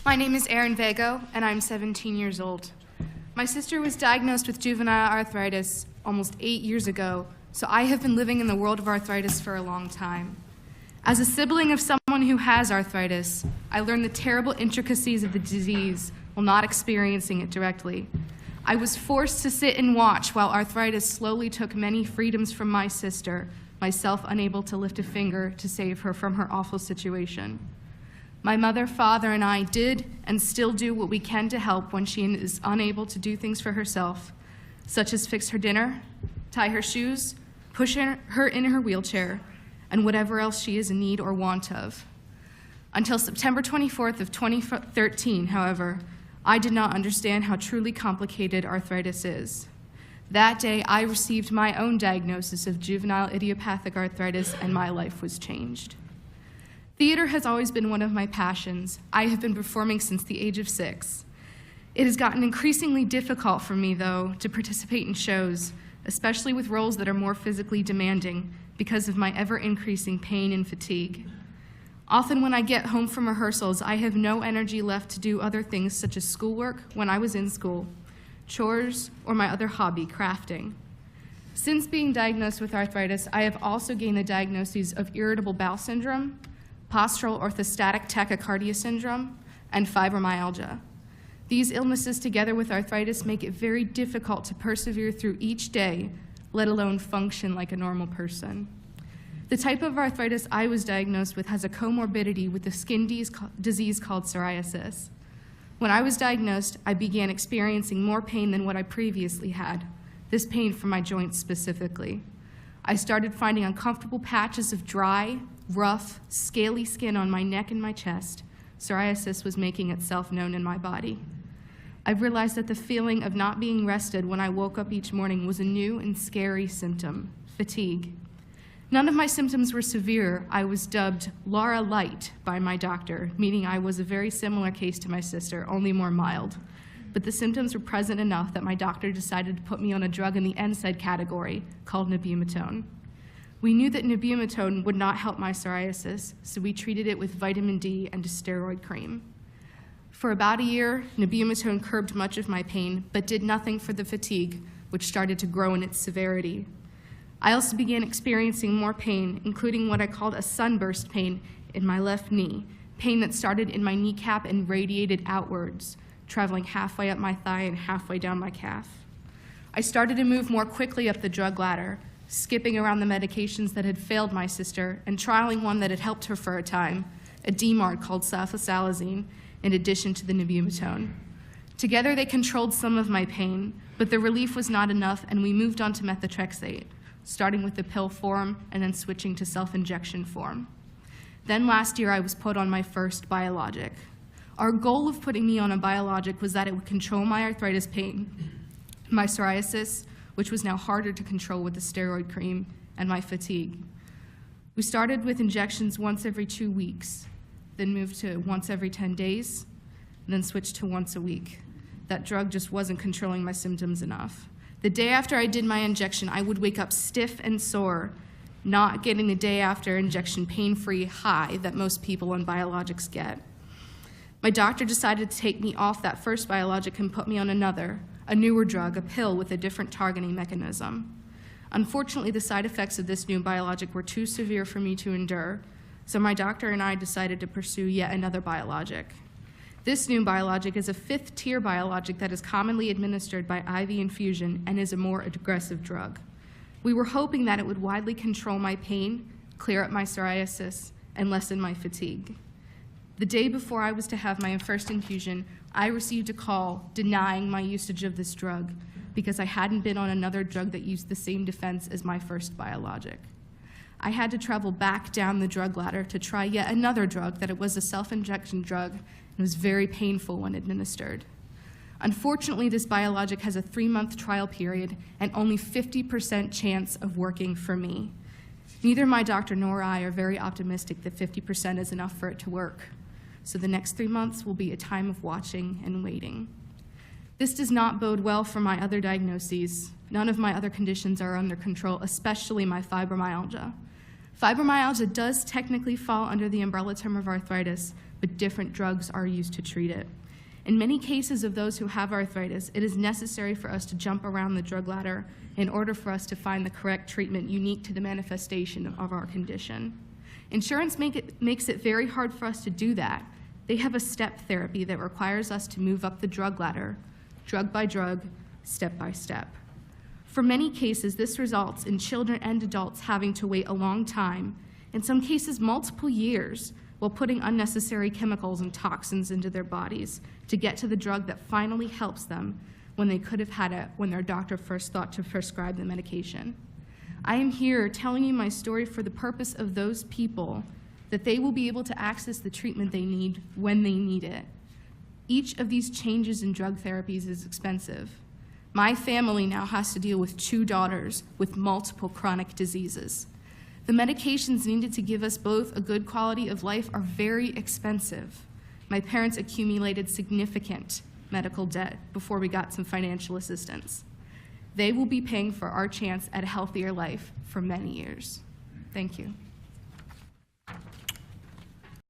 My name is Erin Vago, and I'm 17 years old. My sister was diagnosed with juvenile arthritis almost 8 years ago, so I have been living in the world of arthritis for a long time. As a sibling of someone who has arthritis, I learned the terrible intricacies of the disease while not experiencing it directly. I was forced to sit and watch while arthritis slowly took many freedoms from my sister, myself unable to lift a finger to save her from her awful situation. My mother, father, and I did and still do what we can to help when she is unable to do things for herself, such as fix her dinner, tie her shoes, push her in her wheelchair, and whatever else she is in need or want of. Until September 24th of 2013, however, I did not understand how truly complicated arthritis is. That day, I received my own diagnosis of juvenile idiopathic arthritis, and my life was changed. Theater has always been one of my passions. I have been performing since the age of 6. It has gotten increasingly difficult for me, though, to participate in shows, especially with roles that are more physically demanding because of my ever-increasing pain and fatigue. Often when I get home from rehearsals, I have no energy left to do other things such as schoolwork when I was in school, chores, or my other hobby, crafting. Since being diagnosed with arthritis, I have also gained the diagnoses of irritable bowel syndrome, postural orthostatic tachycardia syndrome, and fibromyalgia. These illnesses, together with arthritis, make it very difficult to persevere through each day, let alone function like a normal person. The type of arthritis I was diagnosed with has a comorbidity with a skin disease called psoriasis. When I was diagnosed, I began experiencing more pain than what I previously had, this pain from my joints specifically. I started finding uncomfortable patches of dry, rough, scaly skin on my neck and my chest. Psoriasis was making itself known in my body. I realized that the feeling of not being rested when I woke up each morning was a new and scary symptom, fatigue. None of my symptoms were severe. I was dubbed Laura Light by my doctor, meaning I was a very similar case to my sister, only more mild. But the symptoms were present enough that my doctor decided to put me on a drug in the NSAID category called nabumetone. We knew that nabumetone would not help my psoriasis, so we treated it with vitamin D and a steroid cream. For about a year, nabumetone curbed much of my pain, but did nothing for the fatigue, which started to grow in its severity. I also began experiencing more pain, including what I called a sunburst pain in my left knee, pain that started in my kneecap and radiated outwards, traveling halfway up my thigh and halfway down my calf. I started to move more quickly up the drug ladder, skipping around the medications that had failed my sister and trialing one that had helped her for a time, a DMARD called sulfasalazine, in addition to the nabumetone. Together they controlled some of my pain, but the relief was not enough, and we moved on to methotrexate, starting with the pill form and then switching to self-injection form. Then last year I was put on my first biologic. Our goal of putting me on a biologic was that it would control my arthritis pain, my psoriasis, which was now harder to control with the steroid cream, and my fatigue. We started with injections once every 2 weeks, then moved to once every 10 days, and then switched to once a week. That drug just wasn't controlling my symptoms enough. The day after I did my injection, I would wake up stiff and sore, not getting the day after injection pain-free high that most people on biologics get. My doctor decided to take me off that first biologic and put me on another, a newer drug, a pill with a different targeting mechanism. Unfortunately, the side effects of this new biologic were too severe for me to endure, so my doctor and I decided to pursue yet another biologic. This new biologic is a 5th-tier biologic that is commonly administered by IV infusion and is a more aggressive drug. We were hoping that it would widely control my pain, clear up my psoriasis, and lessen my fatigue. The day before I was to have my first infusion, I received a call denying my usage of this drug because I hadn't been on another drug that used the same defense as my first biologic. I had to travel back down the drug ladder to try yet another drug that it was a self-injection drug and was very painful when administered. Unfortunately, this biologic has a 3-month trial period and only 50% chance of working for me. Neither my doctor nor I are very optimistic that 50% is enough for it to work. So the next 3 months will be a time of watching and waiting. This does not bode well for my other diagnoses. None of my other conditions are under control, especially my fibromyalgia. Fibromyalgia does technically fall under the umbrella term of arthritis, but different drugs are used to treat it. In many cases of those who have arthritis, it is necessary for us to jump around the drug ladder in order for us to find the correct treatment unique to the manifestation of our condition. Insurance makes it very hard for us to do that. They have a step therapy that requires us to move up the drug ladder, drug by drug, step by step. For many cases, this results in children and adults having to wait a long time, in some cases multiple years, while putting unnecessary chemicals and toxins into their bodies to get to the drug that finally helps them when they could have had it when their doctor first thought to prescribe the medication. I am here telling you my story for the purpose of those people, that they will be able to access the treatment they need when they need it. Each of these changes in drug therapies is expensive. My family now has to deal with 2 daughters with multiple chronic diseases. The medications needed to give us both a good quality of life are very expensive. My parents accumulated significant medical debt before we got some financial assistance. They will be paying for our chance at a healthier life for many years. Thank you.